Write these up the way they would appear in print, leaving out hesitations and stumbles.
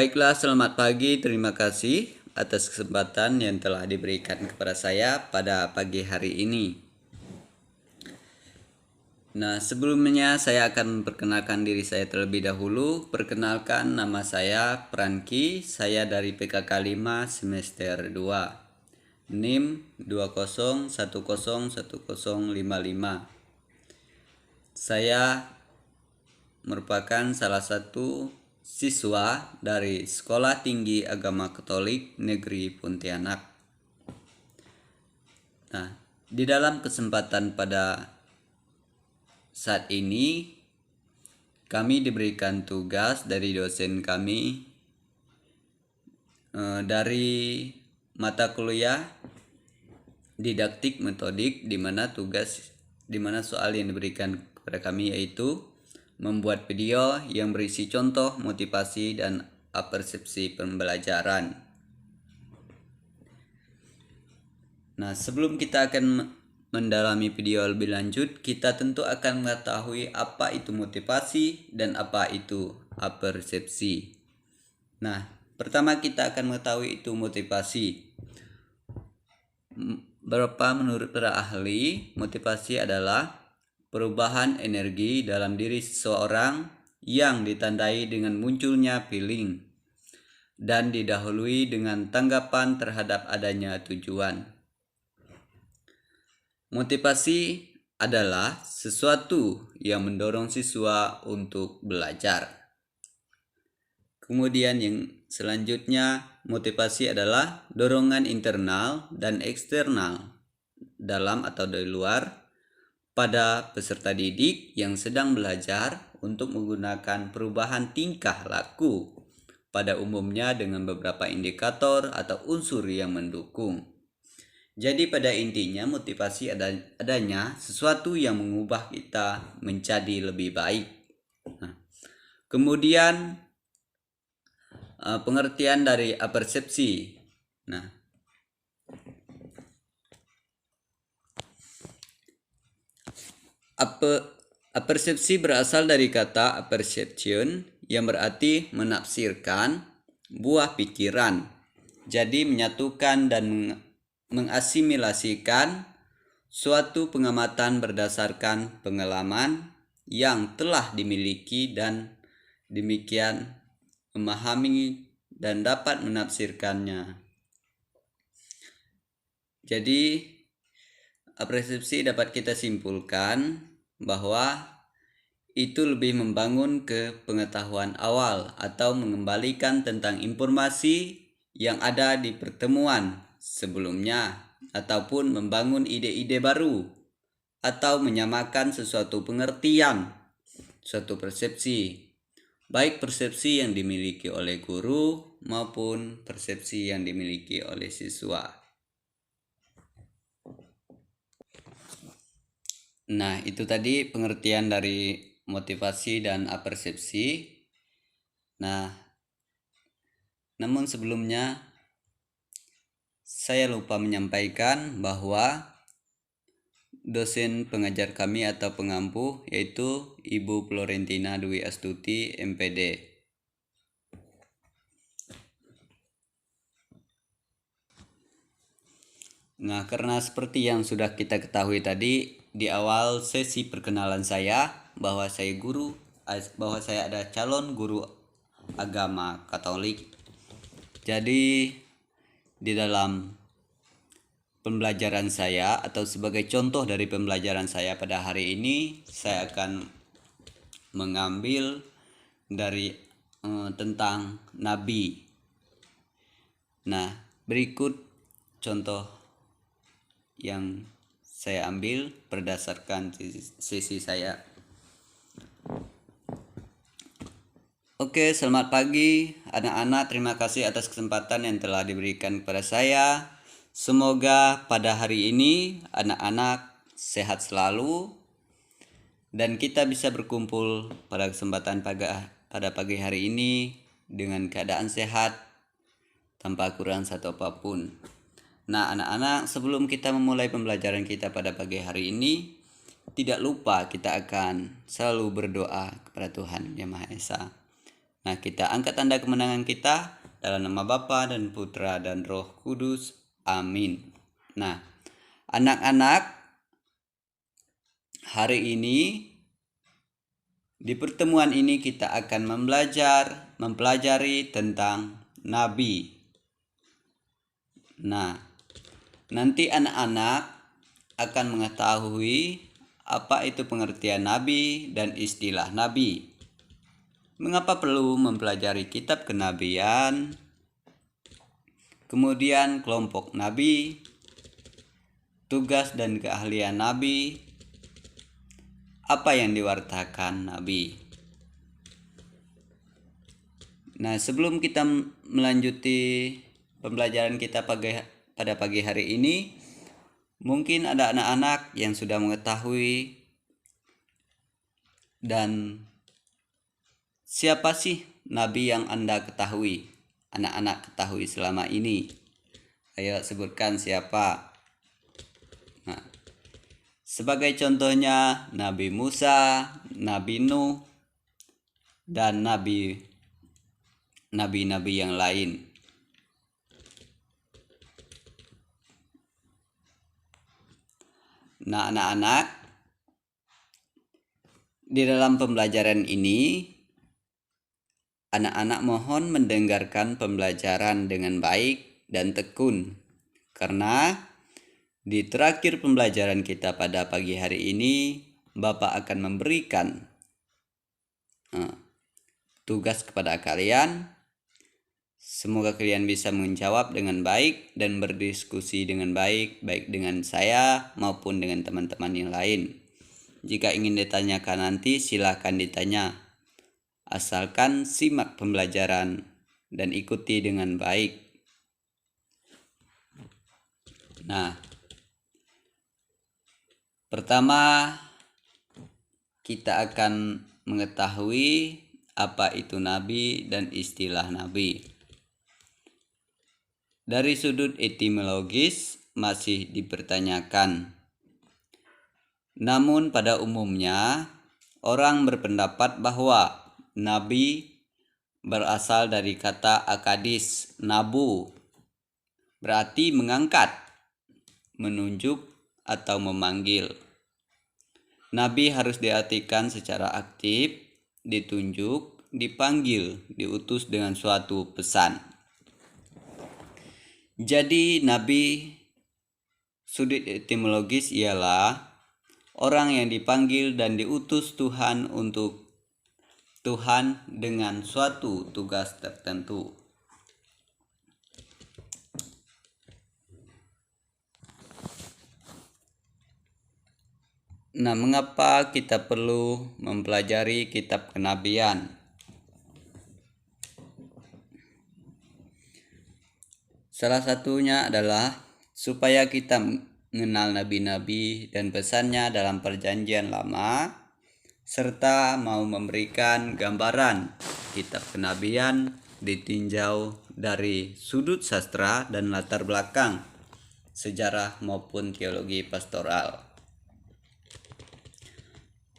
Baiklah, selamat pagi. Terima kasih atas kesempatan yang telah diberikan kepada saya pada pagi hari ini. Nah, sebelumnya saya akan memperkenalkan diri saya terlebih dahulu. Perkenalkan, nama saya Pranki. Saya dari PKK 5 semester 2. NIM 20101055. Saya merupakan salah satu siswa dari Sekolah Tinggi Agama Katolik Negeri Pontianak. Nah, di dalam kesempatan pada saat ini kami diberikan tugas dari dosen kami dari mata kuliah didaktik metodik, di mana soal yang diberikan kepada kami yaitu membuat video yang berisi contoh, motivasi, dan persepsi pembelajaran. Nah, sebelum kita akan mendalami video lebih lanjut, kita tentu akan mengetahui apa itu motivasi dan apa itu persepsi. Nah, pertama kita akan mengetahui itu motivasi. Menurut para ahli, motivasi adalah perubahan energi dalam diri seseorang yang ditandai dengan munculnya feeling dan didahului dengan tanggapan terhadap adanya tujuan. Motivasi adalah sesuatu yang mendorong siswa untuk belajar. Kemudian yang selanjutnya, motivasi adalah dorongan internal dan eksternal, dalam atau dari luar, pada peserta didik yang sedang belajar untuk menggunakan perubahan tingkah laku, pada umumnya dengan beberapa indikator atau unsur yang mendukung. Jadi pada intinya motivasi adanya sesuatu yang mengubah kita menjadi lebih baik. Nah, kemudian pengertian dari persepsi. Nah, persepsi berasal dari kata perception yang berarti menafsirkan buah pikiran. Jadi menyatukan dan mengasimilasikan suatu pengamatan berdasarkan pengalaman yang telah dimiliki dan demikian memahami dan dapat menafsirkannya. Jadi persepsi dapat kita simpulkan bahwa itu lebih membangun ke pengetahuan awal atau mengembalikan tentang informasi yang ada di pertemuan sebelumnya, ataupun membangun ide-ide baru, atau menyamakan sesuatu pengertian, suatu persepsi, baik persepsi yang dimiliki oleh guru maupun persepsi yang dimiliki oleh siswa. Nah, itu tadi pengertian dari motivasi dan persepsi. Nah, namun sebelumnya saya lupa menyampaikan bahwa dosen pengajar kami atau pengampu yaitu Ibu Florentina Dwi Astuti, MPD. Nah, karena seperti yang sudah kita ketahui tadi di awal sesi perkenalan saya bahwa saya ada calon guru agama Katolik. Jadi di dalam pembelajaran saya atau sebagai contoh dari pembelajaran saya pada hari ini, saya akan mengambil dari tentang Nabi. Nah, berikut contoh yang saya ambil berdasarkan sesi saya. Oke, selamat pagi anak-anak. Terima kasih atas kesempatan yang telah diberikan kepada saya. Semoga pada hari ini anak-anak sehat selalu dan kita bisa berkumpul pada kesempatan pada pagi hari ini dengan keadaan sehat tanpa kurang satu apapun. Nah, anak-anak, sebelum kita memulai pembelajaran kita pada pagi hari ini, tidak lupa kita akan selalu berdoa kepada Tuhan Yang Maha Esa. Nah, kita angkat tanda kemenangan kita dalam nama Bapa dan Putra dan Roh Kudus. Amin. Nah, anak-anak, hari ini di pertemuan ini kita akan mempelajari tentang nabi. Nah, nanti anak-anak akan mengetahui apa itu pengertian nabi dan istilah nabi. Mengapa perlu mempelajari kitab kenabian, kemudian kelompok nabi, tugas dan keahlian nabi, apa yang diwartakan nabi. Nah, sebelum kita melanjuti pembelajaran kita pada pagi hari ini, mungkin ada anak-anak yang sudah mengetahui dan siapa sih nabi yang Anda ketahui, anak-anak ketahui selama ini? Ayo sebutkan siapa. Nah, sebagai contohnya Nabi Musa, Nabi Nuh, dan nabi-nabi yang lain. Nah, anak-anak, di dalam pembelajaran ini anak-anak mohon mendengarkan pembelajaran dengan baik dan tekun, karena di terakhir pembelajaran kita pada pagi hari ini, Bapak akan memberikan tugas kepada kalian. Semoga kalian bisa menjawab dengan baik dan berdiskusi dengan baik, baik dengan saya maupun dengan teman-teman yang lain. Jika ingin ditanyakan nanti, silakan ditanya. Asalkan simak pembelajaran dan ikuti dengan baik. Nah, pertama kita akan mengetahui apa itu nabi dan istilah nabi. Dari sudut etimologis masih dipertanyakan. Namun pada umumnya orang berpendapat bahwa nabi berasal dari kata akadis, nabu, berarti mengangkat, menunjuk, atau memanggil. Nabi harus diartikan secara aktif, ditunjuk, dipanggil, diutus dengan suatu pesan. Jadi nabi sudut etimologis ialah orang yang dipanggil dan diutus Tuhan dengan suatu tugas tertentu. Nah, mengapa kita perlu mempelajari kitab kenabian? Salah satunya adalah supaya kita mengenal nabi-nabi dan pesannya dalam perjanjian lama, serta mau memberikan gambaran kitab kenabian ditinjau dari sudut sastra dan latar belakang sejarah maupun teologi pastoral.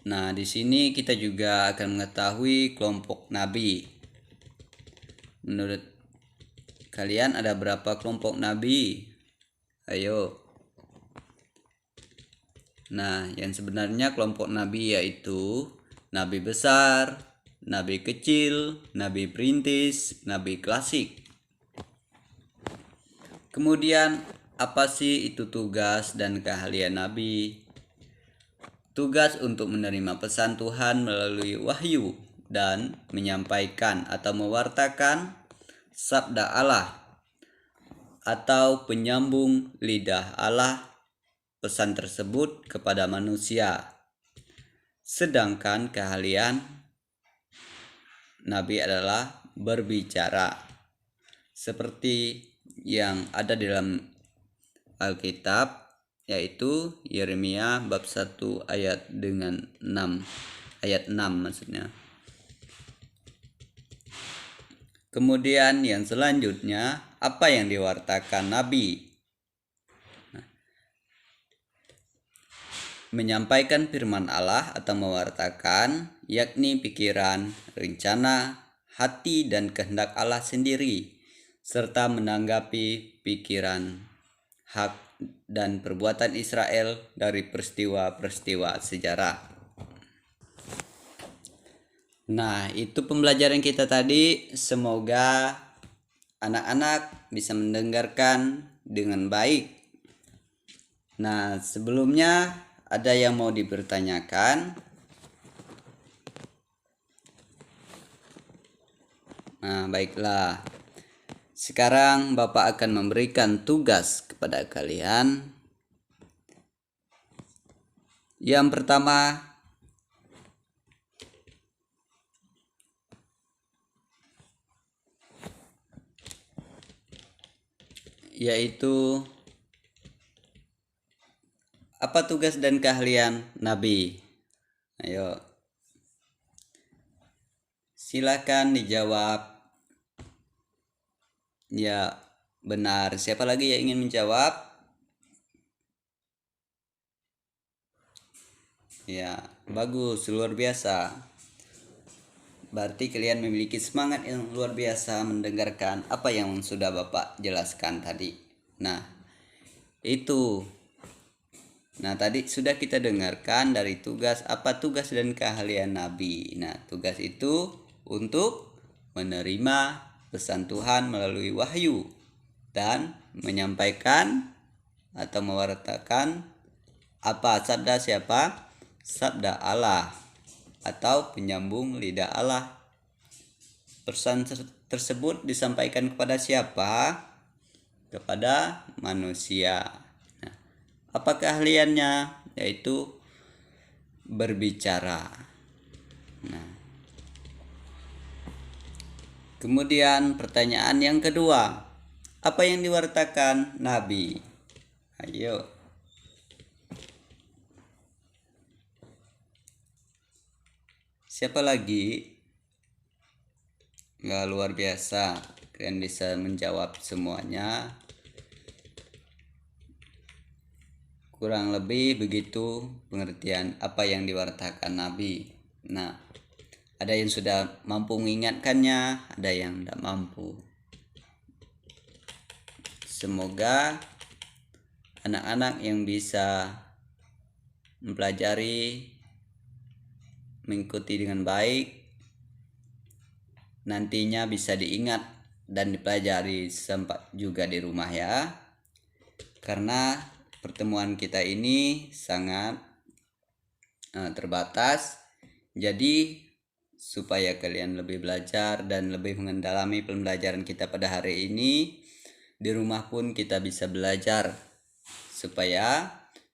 Nah, di sini kita juga akan mengetahui kelompok nabi. Menurut kalian ada berapa kelompok nabi? Ayo. Nah, yang sebenarnya kelompok nabi yaitu nabi besar, nabi kecil, nabi perintis, nabi klasik. Kemudian, apa sih itu tugas dan keahlian nabi? Tugas untuk menerima pesan Tuhan melalui wahyu dan menyampaikan atau mewartakan sabda Allah atau penyambung lidah Allah pesan tersebut kepada manusia. Sedangkan keahlian nabi adalah berbicara, seperti yang ada di dalam Alkitab, yaitu Yeremia bab 1 ayat 6 maksudnya. Kemudian yang selanjutnya, apa yang diwartakan nabi? Menyampaikan firman Allah atau mewartakan, yakni pikiran, rencana, hati dan kehendak Allah sendiri, serta menanggapi pikiran, hak, dan perbuatan Israel dari peristiwa-peristiwa sejarah. Nah, itu pembelajaran kita tadi. Semoga anak-anak bisa mendengarkan dengan baik. Nah, sebelumnya ada yang mau dipertanyakan? Nah, baiklah. Sekarang Bapak akan memberikan tugas kepada kalian. Yang pertama, yaitu apa tugas dan keahlian Nabi? Ayo, silakan dijawab. Ya, benar. Siapa lagi yang ingin menjawab? Ya, bagus, luar biasa. Berarti kalian memiliki semangat yang luar biasa mendengarkan apa yang sudah Bapak jelaskan tadi. Nah, itu. Nah, tadi sudah kita dengarkan dari tugas, apa tugas dan keahlian Nabi. Nah, tugas itu untuk menerima pesan Tuhan melalui wahyu dan menyampaikan atau mewartakan apa sabda siapa? Sabda Allah atau penyambung lidah Allah. Pesan tersebut disampaikan kepada siapa? Kepada manusia. Nah, apa keahliannya? Yaitu berbicara. Nah, kemudian pertanyaan yang kedua, apa yang diwartakan Nabi? Ayo. Siapa lagi? Nggak, luar biasa. Kalian bisa menjawab semuanya. Kurang lebih begitu pengertian apa yang diwartakan Nabi. Nah, ada yang sudah mampu mengingatkannya, ada yang tidak mampu. Semoga anak-anak yang bisa mempelajari, mengikuti dengan baik, nantinya bisa diingat dan dipelajari sempat juga di rumah ya. Karena pertemuan kita ini sangat terbatas. Jadi supaya kalian lebih belajar dan lebih mendalami pembelajaran kita pada hari ini, di rumah pun kita bisa belajar. Supaya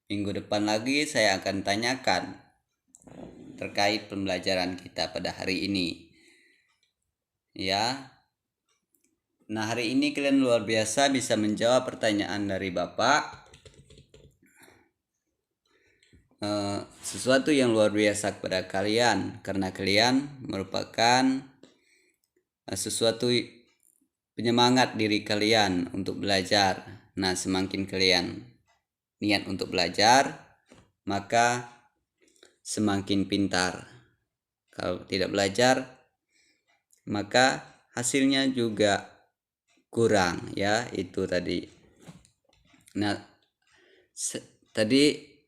minggu depan lagi saya akan tanyakan terkait pembelajaran kita pada hari ini. Ya. Nah, hari ini kalian luar biasa bisa menjawab pertanyaan dari Bapak. Sesuatu yang luar biasa kepada kalian, karena kalian merupakan sesuatu penyemangat diri kalian untuk belajar. Nah, semakin kalian niat untuk belajar, maka semakin pintar. Kalau tidak belajar, maka hasilnya juga kurang ya, itu tadi. Nah, tadi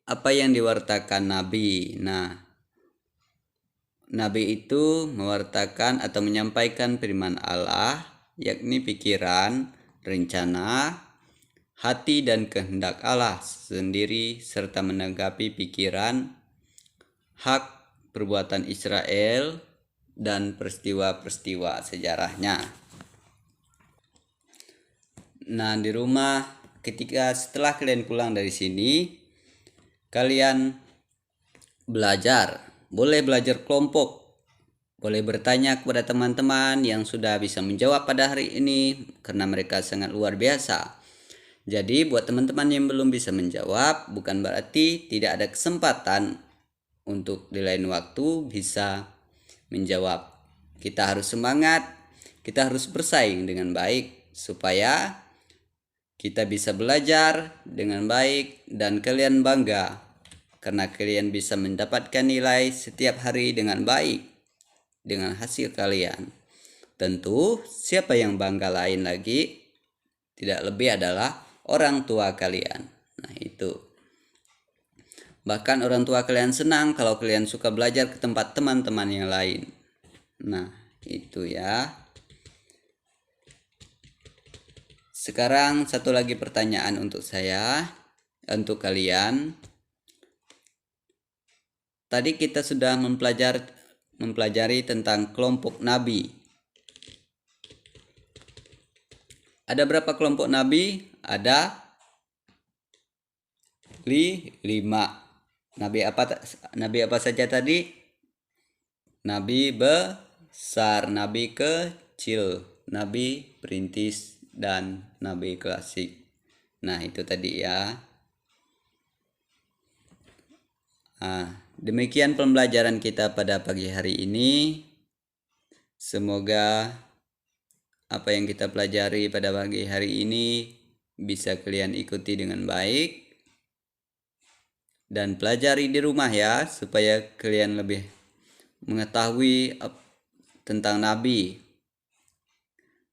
apa yang diwartakan Nabi? Nah, Nabi itu mewartakan atau menyampaikan firman Allah, yakni pikiran, rencana, hati dan kehendak Allah sendiri, serta menanggapi pikiran, hak, perbuatan Israel, dan peristiwa-peristiwa sejarahnya. Nah, di rumah setelah kalian pulang dari sini, kalian belajar. Boleh belajar kelompok, boleh bertanya kepada teman-teman yang sudah bisa menjawab pada hari ini, karena mereka sangat luar biasa. Jadi buat teman-teman yang belum bisa menjawab, bukan berarti tidak ada kesempatan untuk di lain waktu bisa menjawab. Kita harus semangat, kita harus bersaing dengan baik supaya kita bisa belajar dengan baik dan kalian bangga karena kalian bisa mendapatkan nilai setiap hari dengan baik dengan hasil kalian. Tentu siapa yang bangga lain lagi, tidak lebih adalah orang tua kalian. Nah itu. Bahkan orang tua kalian senang kalau kalian suka belajar ke tempat teman-teman yang lain. Nah itu ya. Sekarang satu lagi pertanyaan untuk saya, untuk kalian. Tadi kita sudah mempelajari tentang kelompok nabi. Ada berapa kelompok nabi? Ada 5. Nabi apa saja tadi? Nabi besar, nabi kecil, nabi perintis, dan nabi klasik. Nah, itu tadi ya. Demikian pembelajaran kita pada pagi hari ini. Semoga apa yang kita pelajari pada pagi hari ini bisa kalian ikuti dengan baik dan pelajari di rumah ya, supaya kalian lebih mengetahui tentang nabi,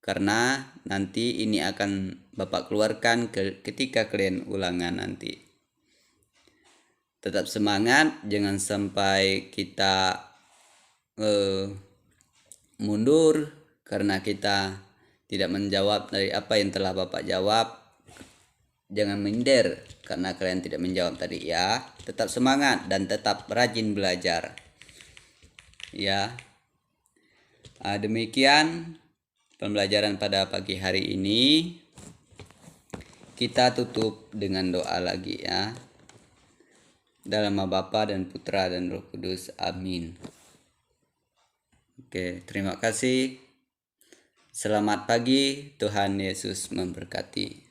karena nanti ini akan Bapak keluarkan ketika kalian ulangan nanti. Tetap semangat, jangan sampai kita mundur karena kita tidak menjawab dari apa yang telah Bapak jawab. Jangan minder karena kalian tidak menjawab tadi ya. Tetap semangat dan tetap rajin belajar. Ya. Demikian pembelajaran pada pagi hari ini. Kita tutup dengan doa lagi ya. Dalam nama Bapa dan Putra dan Roh Kudus. Amin. Oke, terima kasih. Selamat pagi, Tuhan Yesus memberkati.